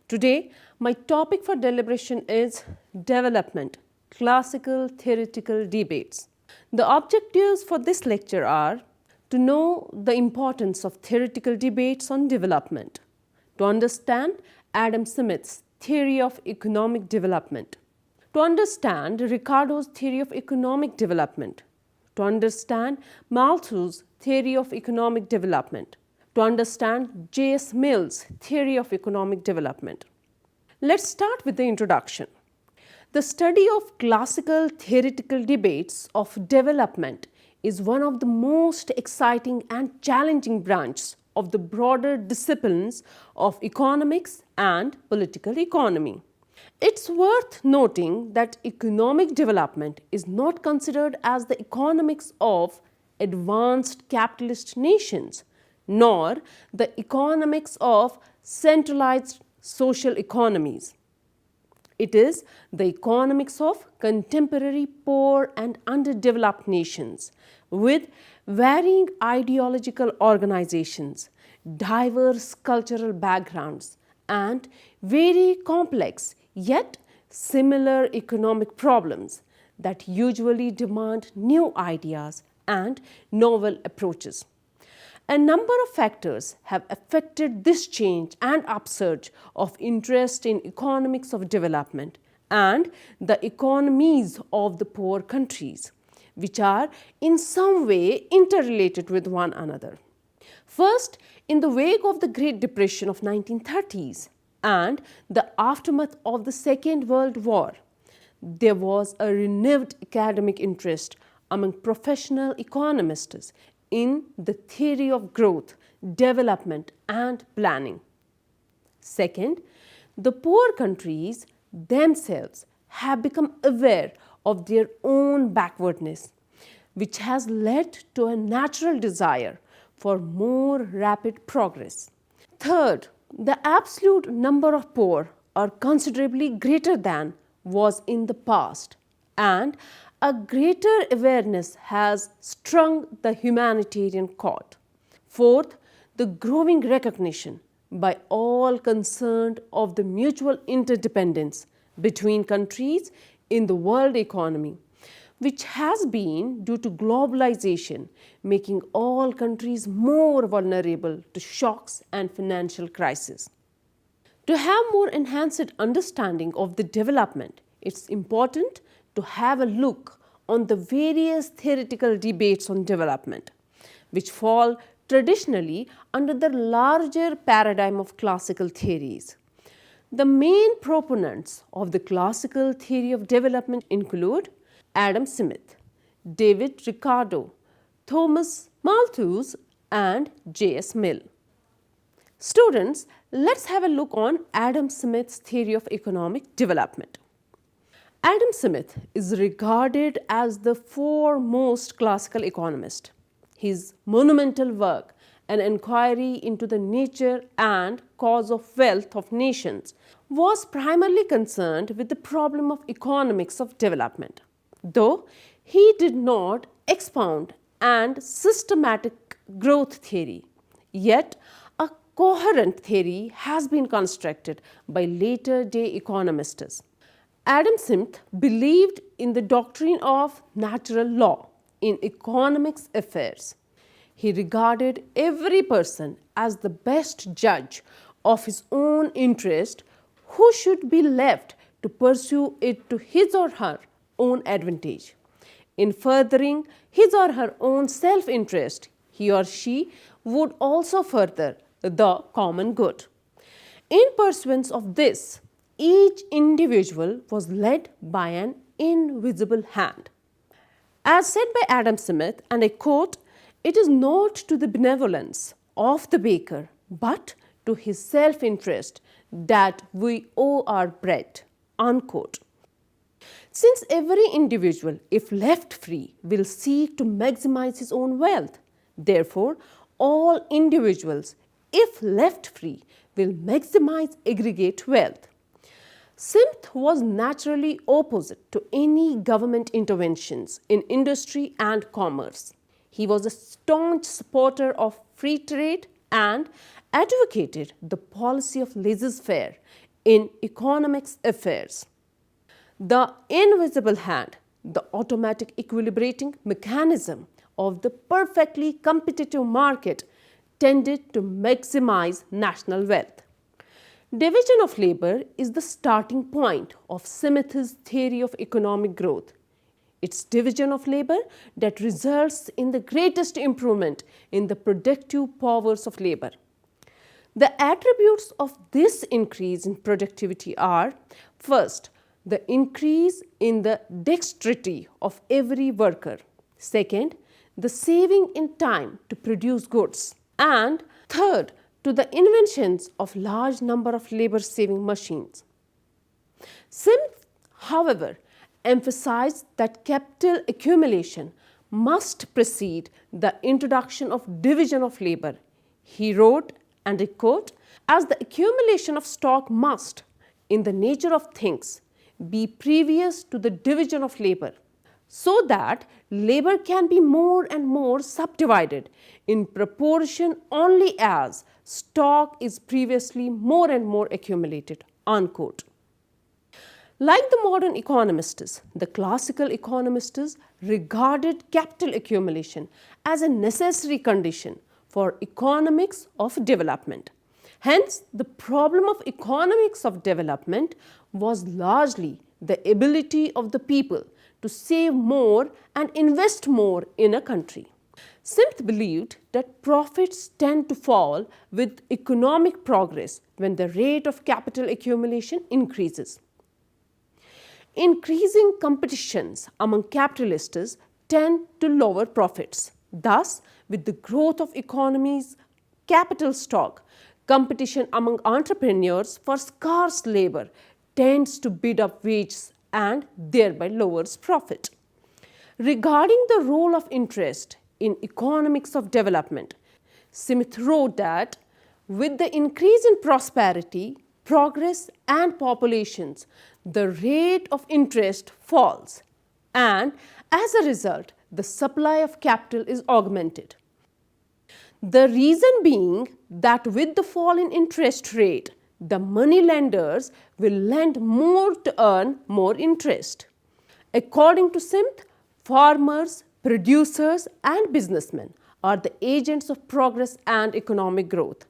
Today, my topic for deliberation is development, classical theoretical debates. The objectives for this lecture are to know the importance of theoretical debates on development, to understand Adam Smith's theory of economic development, to understand Ricardo's theory of economic development, to understand Malthus' theory of economic development, to understand J.S. Mill's theory of economic development. Let's start with the introduction. The study of classical theoretical debates of development is one of the most exciting and challenging branches of the broader disciplines of economics and political economy. It's worth noting that economic development is not considered as the economics of advanced capitalist nations, nor the economics of centralized social economies. It is the economics of contemporary poor and underdeveloped nations with varying ideological organizations, diverse cultural backgrounds, and very complex yet similar economic problems that usually demand new ideas and novel approaches. A number of factors have affected this change and upsurge of interest in economics of development and the economies of the poor countries, which are in some way interrelated with one another. First, in the wake of the Great Depression of 1930s and the aftermath of the Second World War, there was a renewed academic interest among professional economists in the theory of growth, development, and planning. Second, the poor countries themselves have become aware of their own backwardness, which has led to a natural desire for more rapid progress. Third, the absolute number of poor are considerably greater than was in the past, and a greater awareness has strung the humanitarian chord. Fourth, the growing recognition by all concerned of the mutual interdependence between countries in the world economy, which has been due to globalization, making all countries more vulnerable to shocks and financial crises. To have more enhanced understanding of the development, it's important to have a look on the various theoretical debates on development, which fall traditionally under the larger paradigm of classical theories. The main proponents of the classical theory of development include Adam Smith, David Ricardo, Thomas Malthus, and J.S. Mill. Students, let's have a look on Adam Smith's theory of economic development. Adam Smith is regarded as the foremost classical economist. His monumental work, An Inquiry into the Nature and Cause of Wealth of Nations, was primarily concerned with the problem of economics of development. Though he did not expound an systematic growth theory, yet a coherent theory has been constructed by later day economists. Adam Smith believed in the doctrine of natural law in economics affairs. He regarded every person as the best judge of his own interest, who should be left to pursue it to his or her own advantage. In furthering his or her own self-interest, he or she would also further the common good. In pursuance of this, each individual was led by an invisible hand. As said by Adam Smith, and I quote, "It is not to the benevolence of the baker, but to his self-interest that we owe our bread," unquote. Since every individual, if left free, will seek to maximize his own wealth, therefore, all individuals, if left free, will maximize aggregate wealth. Smith was naturally opposite to any government interventions in industry and commerce. He was a staunch supporter of free trade and advocated the policy of laissez-faire in economics affairs. The invisible hand, the automatic equilibrating mechanism of the perfectly competitive market, tended to maximize national wealth. Division of labor is the starting point of Smith's theory of economic growth. It's division of labor that results in the greatest improvement in the productive powers of labor. The attributes of this increase in productivity are: first, the increase in the dexterity of every worker; second, the saving in time to produce goods; and third, to the inventions of large number of labor-saving machines. Smith, however, emphasized that capital accumulation must precede the introduction of division of labor. He wrote, and I quote, "As the accumulation of stock must, in the nature of things, be previous to the division of labor, so that labor can be more and more subdivided in proportion only as stock is previously more and more accumulated." Unquote. Like the modern economists, the classical economists regarded capital accumulation as a necessary condition for economics of development. Hence, the problem of economics of development was largely the ability of the people to save more and invest more in a country. Smith believed that profits tend to fall with economic progress when the rate of capital accumulation increases. Increasing competitions among capitalists tend to lower profits. Thus, with the growth of economies' capital stock, competition among entrepreneurs for scarce labor tends to bid up wages and thereby lowers profit. Regarding the role of interest in economics of development, Smith wrote that with the increase in prosperity, progress and populations, the rate of interest falls, and as a result, the supply of capital is augmented. The reason being that with the fall in interest rate, the money lenders will lend more to earn more interest. According to Smith, farmers, producers and businessmen are the agents of progress and economic growth.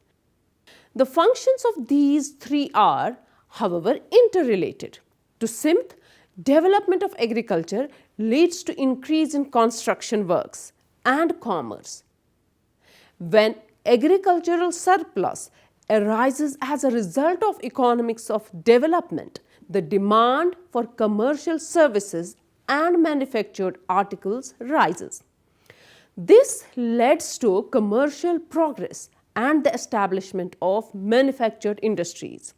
The functions of these three are, however, interrelated. To Smith, development of agriculture leads to increase in construction works and commerce. When agricultural surplus arises as a result of economics of development, the demand for commercial services and manufactured articles rises. This leads to commercial progress and the establishment of manufactured industries.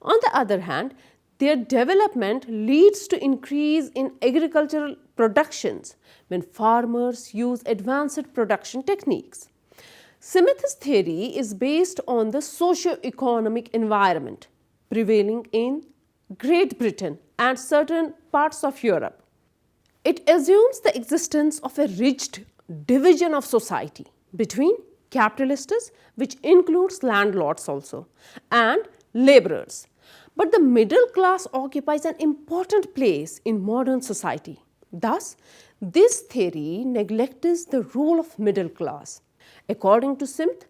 On the other hand, their development leads to increase in agricultural productions when farmers use advanced production techniques. Smith's theory is based on the socio-economic environment prevailing in Great Britain and certain parts of Europe. It assumes the existence of a rigid division of society between capitalists, which includes landlords also, and laborers. But the middle class occupies an important place in modern society. Thus, this theory neglects the role of middle class. According to Smith,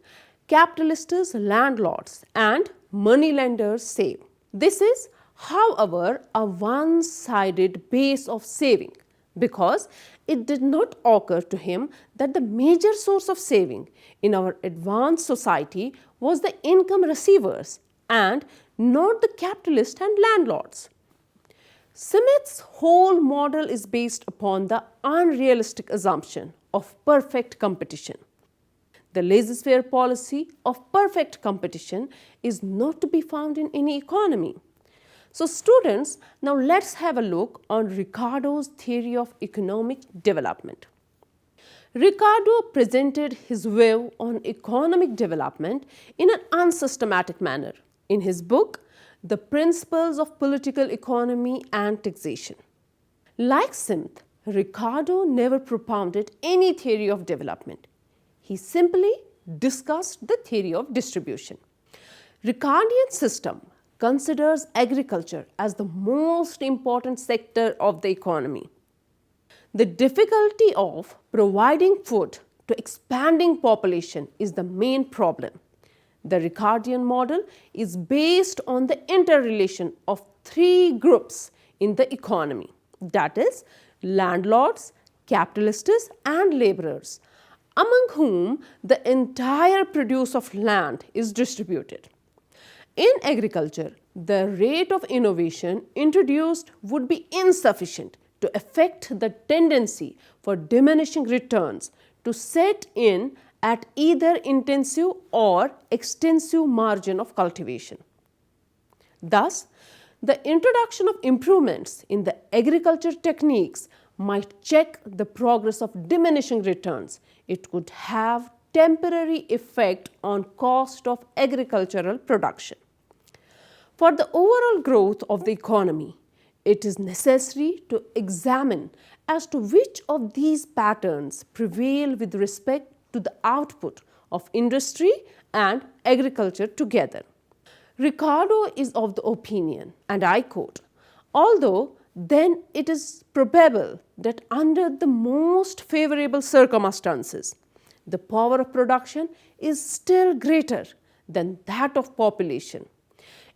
capitalists, landlords and moneylenders save. This is, however, a one-sided base of saving, because it did not occur to him that the major source of saving in our advanced society was the income receivers and not the capitalists and landlords. Smith's whole model is based upon the unrealistic assumption of perfect competition. The laissez-faire policy of perfect competition is not to be found in any economy. So students, now let's have a look on Ricardo's theory of economic development. Ricardo presented his view on economic development in an unsystematic manner in his book, The Principles of Political Economy and Taxation. Like Smith, Ricardo never propounded any theory of development. He simply discussed the theory of distribution. Ricardian system considers agriculture as the most important sector of the economy. The difficulty of providing food to expanding population is the main problem. The Ricardian model is based on the interrelation of three groups in the economy, that is, landlords, capitalists and laborers, among whom the entire produce of land is distributed. In agriculture, the rate of innovation introduced would be insufficient to affect the tendency for diminishing returns to set in at either intensive or extensive margin of cultivation. Thus, the introduction of improvements in the agriculture techniques might check the progress of diminishing returns. It could have temporary effect on cost of agricultural production. For the overall growth of the economy, it is necessary to examine as to which of these patterns prevail with respect to the output of industry and agriculture together. Ricardo is of the opinion, and I quote, "Although then it is probable that under the most favorable circumstances, the power of production is still greater than that of population.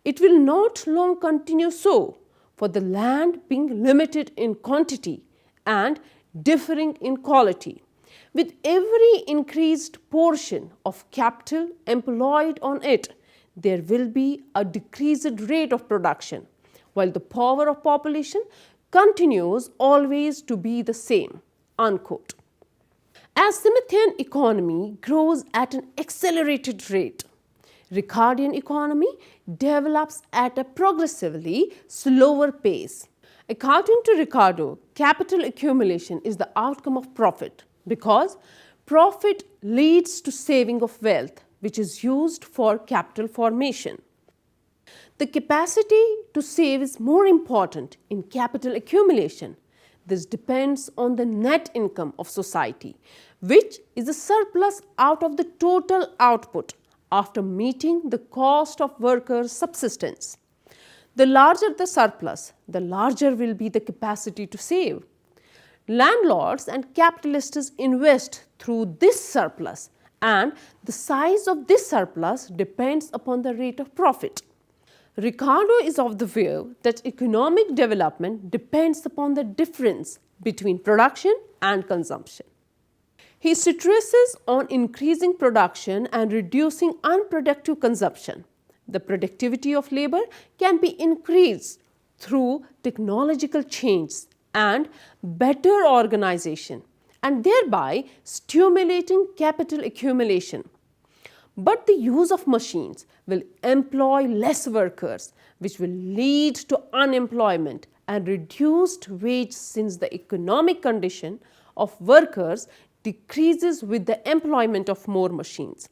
It will not long continue so, for the land being limited in quantity and differing in quality. With every increased portion of capital employed on it, there will be a decreased rate of production, while the power of population continues always to be the same." Unquote. As Smithian economy grows at an accelerated rate, Ricardian economy develops at a progressively slower pace. According to Ricardo, capital accumulation is the outcome of profit because profit leads to saving of wealth, which is used for capital formation. The capacity to save is more important in capital accumulation. This depends on the net income of society, which is a surplus out of the total output after meeting the cost of workers' subsistence. The larger the surplus, the larger will be the capacity to save. Landlords and capitalists invest through this surplus, and the size of this surplus depends upon the rate of profit. Ricardo is of the view that economic development depends upon the difference between production and consumption. He stresses on increasing production and reducing unproductive consumption. The productivity of labor can be increased through technological changes and better organization, and thereby stimulating capital accumulation. But the use of machines will employ less workers, which will lead to unemployment and reduced wage, since the economic condition of workers decreases with the employment of more machines.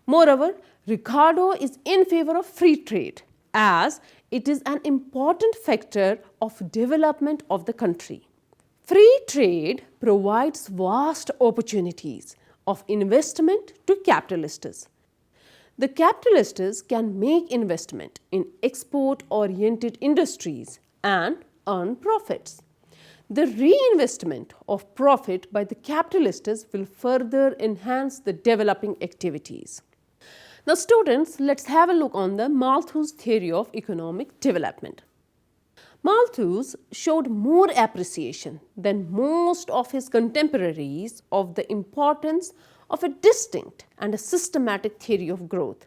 Moreover, Ricardo is in favor of free trade, as it is an important factor of development of the country. Free trade provides vast opportunities of investment to capitalists. The capitalists can make investment in export-oriented industries and earn profits. The reinvestment of profit by the capitalists will further enhance the developing activities. Now students, let's have a look on the Malthus theory of economic development. Malthus showed more appreciation than most of his contemporaries of the importance of a distinct and a systematic theory of growth.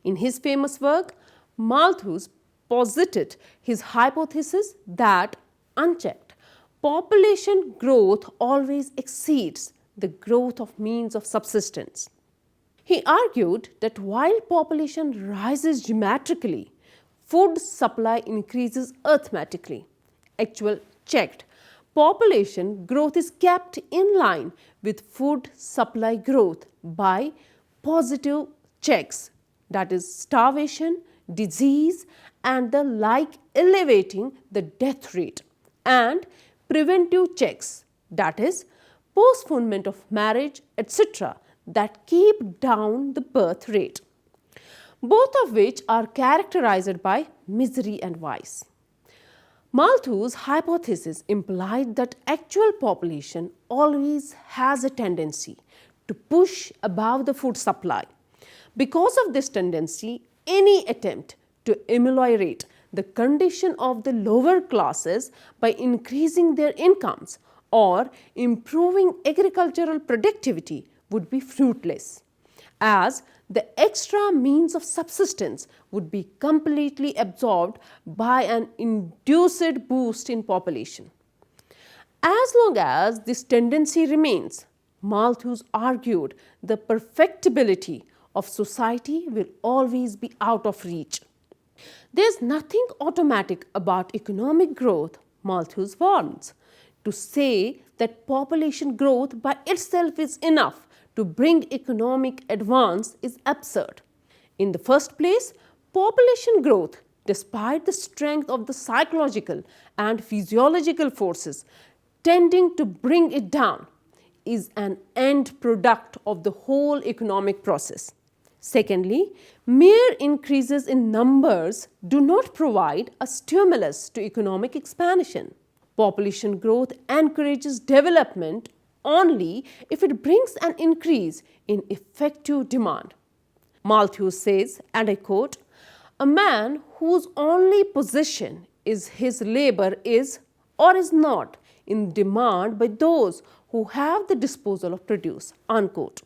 In his famous work, Malthus posited his hypothesis that, unchecked, population growth always exceeds the growth of means of subsistence. He argued that while population rises geometrically, food supply increases arithmetically. Actual checked, population growth is kept in line with food supply growth by positive checks, that is starvation, disease and the like, elevating the death rate, and preventive checks, that is postponement of marriage, etc., that keep down the birth rate. both of which are characterized by misery and vice. Malthus' hypothesis implied that actual population always has a tendency to push above the food supply. Because of this tendency, any attempt to ameliorate the condition of the lower classes by increasing their incomes or improving agricultural productivity would be fruitless, as the extra means of subsistence would be completely absorbed by an induced boost in population. As long as this tendency remains, Malthus argued the perfectibility of society will always be out of reach. There is nothing automatic about economic growth, Malthus warns. To say that population growth by itself is enough to bring economic advance is absurd. In the first place, population growth, despite the strength of the psychological and physiological forces tending to bring it down, is an end product of the whole economic process. Secondly, mere increases in numbers do not provide a stimulus to economic expansion. Population growth encourages development only if it brings an increase in effective demand. Malthus says, and I quote, "A man whose only possession is his labor is or is not in demand by those who have the disposal of produce." Unquote.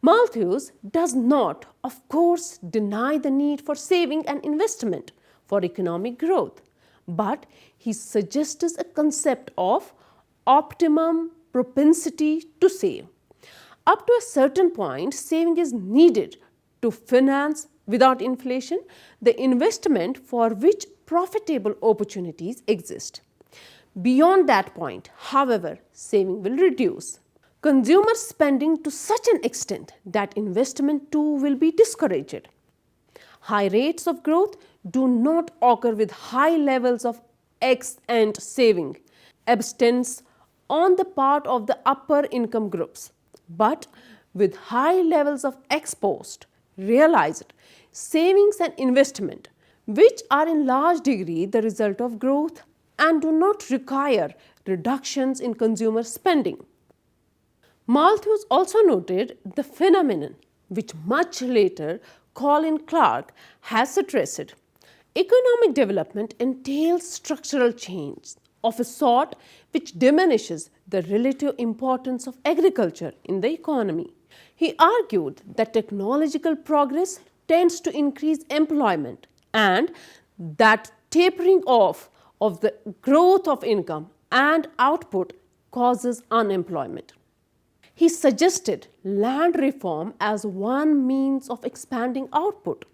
Malthus does not, of course, deny the need for saving and investment for economic growth, but he suggests a concept of optimum propensity to save. Up to a certain point, saving is needed to finance without inflation the investment for which profitable opportunities exist. Beyond that point, however, saving will reduce consumer spending to such an extent that investment too will be discouraged. High rates of growth do not occur with high levels of ex-ante saving, abstinence on the part of the upper income groups, but with high levels of ex-post, realized savings and investment, which are in large degree the result of growth and do not require reductions in consumer spending. Malthus also noted the phenomenon which much later Colin Clark has addressed. Economic development entails structural change of a sort which diminishes the relative importance of agriculture in the economy. He argued that technological progress tends to increase employment and that tapering off of the growth of income and output causes unemployment. He suggested land reform as one means of expanding output.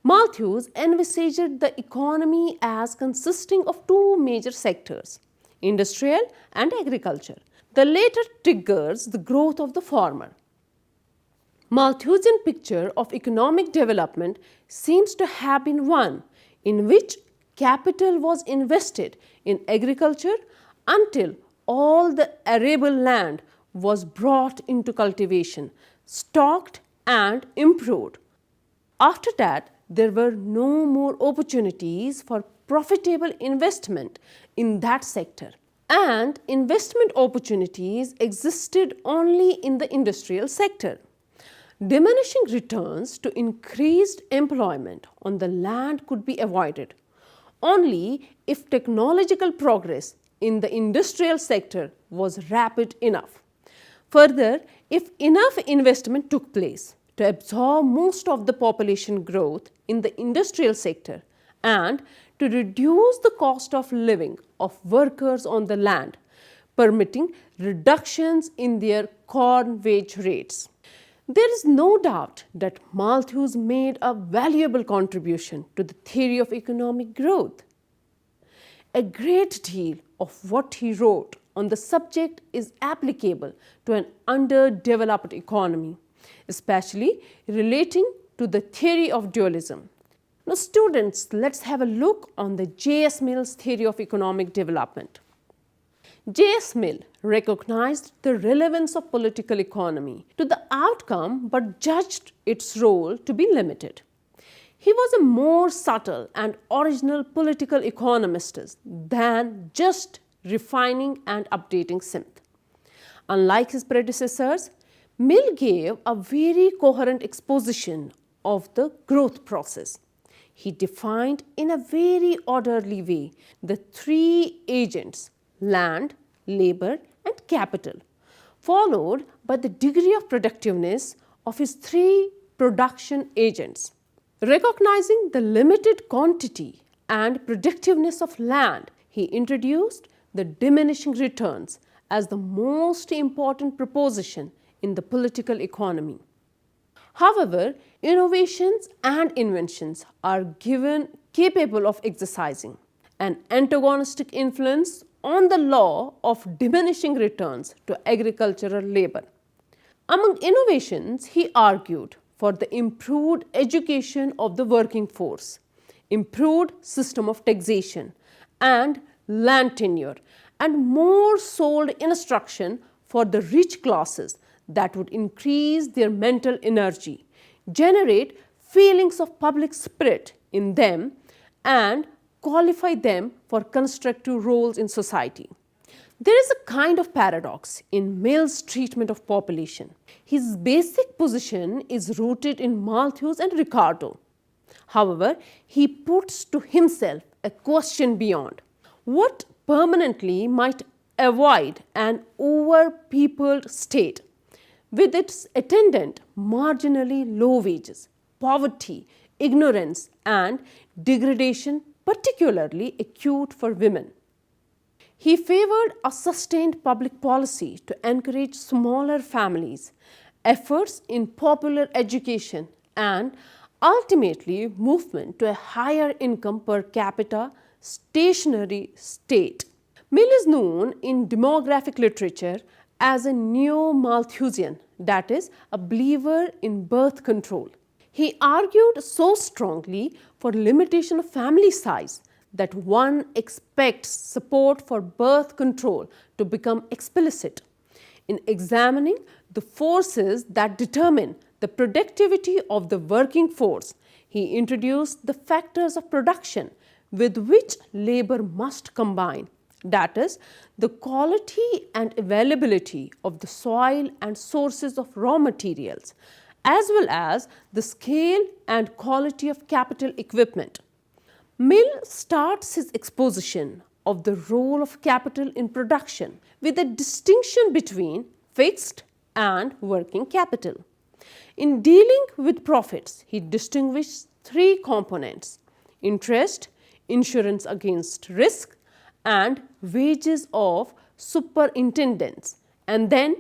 Malthus envisaged the economy as consisting of two major sectors, industrial and agriculture. The latter triggers the growth of the former. Malthusian picture of economic development seems to have been one in which capital was invested in agriculture until all the arable land was brought into cultivation, stocked and improved. After that, there were no more opportunities for profitable investment in that sector, and investment opportunities existed only in the industrial sector. Diminishing returns to increased employment on the land could be avoided only if technological progress in the industrial sector was rapid enough. Further, if enough investment took place to absorb most of the population growth in the industrial sector and to reduce the cost of living of workers on the land, permitting reductions in their corn wage rates. There is no doubt that Malthus made a valuable contribution to the theory of economic growth. A great deal of what he wrote on the subject is applicable to an underdeveloped economy, especially relating to the theory of dualism. Now students, let's have a look on the J.S. Mill's theory of economic development. J.S. Mill recognized the relevance of political economy to the outcome but judged its role to be limited. He was a more subtle and original political economist than just refining and updating Smith. Unlike his predecessors, Mill gave a very coherent exposition of the growth process. He defined in a very orderly way the three agents: land, labor, and capital, followed by the degree of productiveness of his three production agents. Recognizing the limited quantity and productiveness of land, he introduced the diminishing returns as the most important proposition in the political economy. However, innovations and inventions are given capable of exercising an antagonistic influence on the law of diminishing returns to agricultural labor. Among innovations, he argued for the improved education of the working force, improved system of taxation and land tenure, and more sold instruction for the rich classes that would increase their mental energy, generate feelings of public spirit in them, and qualify them for constructive roles in society. There is a kind of paradox in Mill's treatment of population. His basic position is rooted in Malthus and Ricardo. However, he puts to himself a question beyond: what permanently might avoid an overpeopled state with its attendant marginally low wages, poverty, ignorance, and degradation, particularly acute for women. He favored a sustained public policy to encourage smaller families, efforts in popular education, and ultimately movement to a higher income per capita stationary state. Mill is known in demographic literature as a neo-Malthusian, that is, a believer in birth control. He argued so strongly for limitation of family size that one expects support for birth control to become explicit. In examining the forces that determine the productivity of the working force, he introduced the factors of production with which labor must combine, that is, the quality and availability of the soil and sources of raw materials, as well as the scale and quality of capital equipment. Mill starts his exposition of the role of capital in production with a distinction between fixed and working capital. In dealing with profits, he distinguished three components: interest, insurance against risk, and wages of superintendents, and then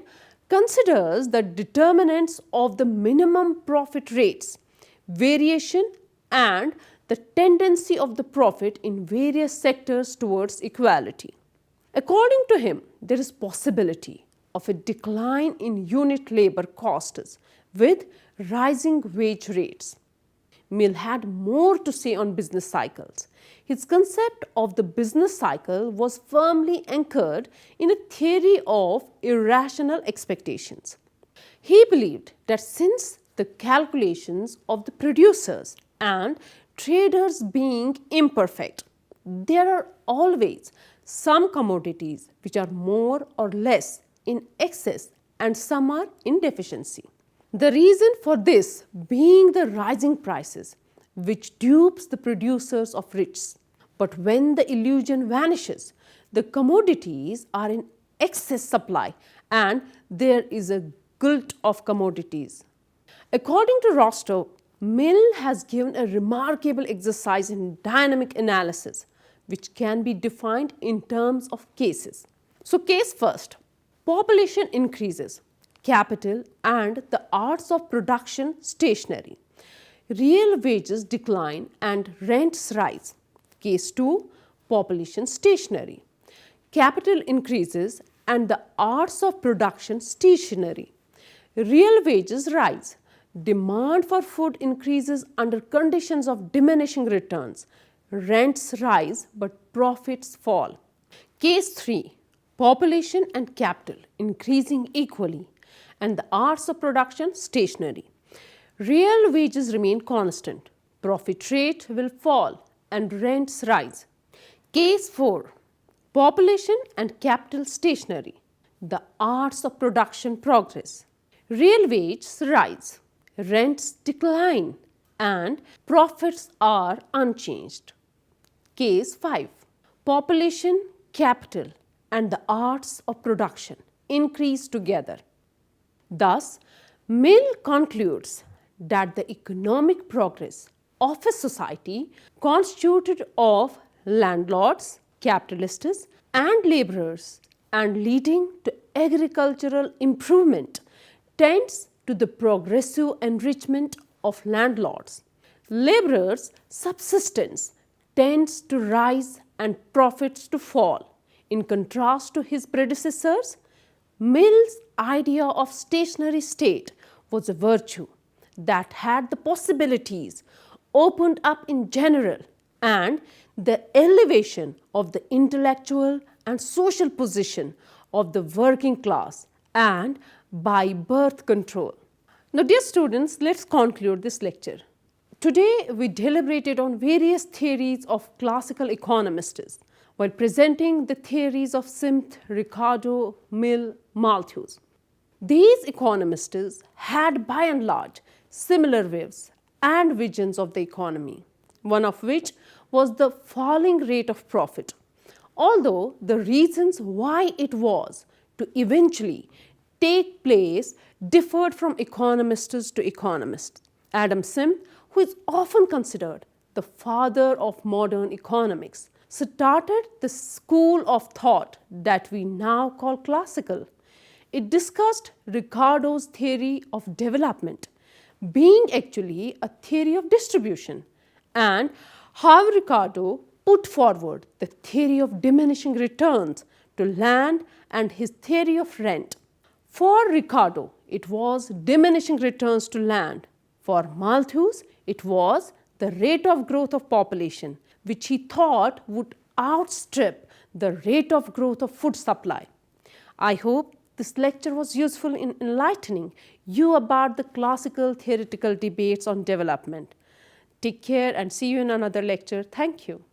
considers the determinants of the minimum profit rates, variation, and the tendency of the profit in various sectors towards equality. According to him, there is possibility of a decline in unit labor costs with rising wage rates. Mill had more to say on business cycles. His concept of the business cycle was firmly anchored in a theory of irrational expectations. He believed that since the calculations of the producers and traders being imperfect, there are always some commodities which are more or less in excess and some are in deficiency. The reason for this being the rising prices, which dupes the producers of riches. But when the illusion vanishes, the commodities are in excess supply and there is a glut of commodities. According to Rostow, Mill has given a remarkable exercise in dynamic analysis, which can be defined in terms of cases. So, case first: population increases, capital and the arts of production stationary. Real wages decline and rents rise. Case 2, population stationary. Capital increases and the arts of production stationary. Real wages rise. Demand for food increases under conditions of diminishing returns. Rents rise but profits fall. Case 3, population and capital increasing equally, and the arts of production stationary. Real wages remain constant, profit rate will fall, and rents rise. Case 4. Population and capital stationary. The arts of production progress. Real wages rise, rents decline, and profits are unchanged. Case 5. Population, capital, and the arts of production increase together. Thus, Mill concludes that the economic progress of a society constituted of landlords, capitalists, and laborers, and leading to agricultural improvement, tends to the progressive enrichment of landlords. Laborers' subsistence tends to rise and profits to fall. In contrast to his predecessors, Mill's idea of stationary state was a virtue that had the possibilities opened up in general and the elevation of the intellectual and social position of the working class and by birth control. Now, dear students, let's conclude this lecture. Today, we deliberated on various theories of classical economists while presenting the theories of Smith, Ricardo, Mill, Malthus. These economists had by and large similar views and visions of the economy, one of which was the falling rate of profit, although the reasons why it was to eventually take place differed from economists to economists. Adam Smith, who is often considered the father of modern economics, started the school of thought that we now call classical. It discussed Ricardo's theory of development, being actually a theory of distribution, and how Ricardo put forward the theory of diminishing returns to land and his theory of rent. For Ricardo, it was diminishing returns to land. For Malthus, it was the rate of growth of population, which he thought would outstrip the rate of growth of food supply. I hope this lecture was useful in enlightening you about the classical theoretical debates on development. Take care and see you in another lecture. Thank you.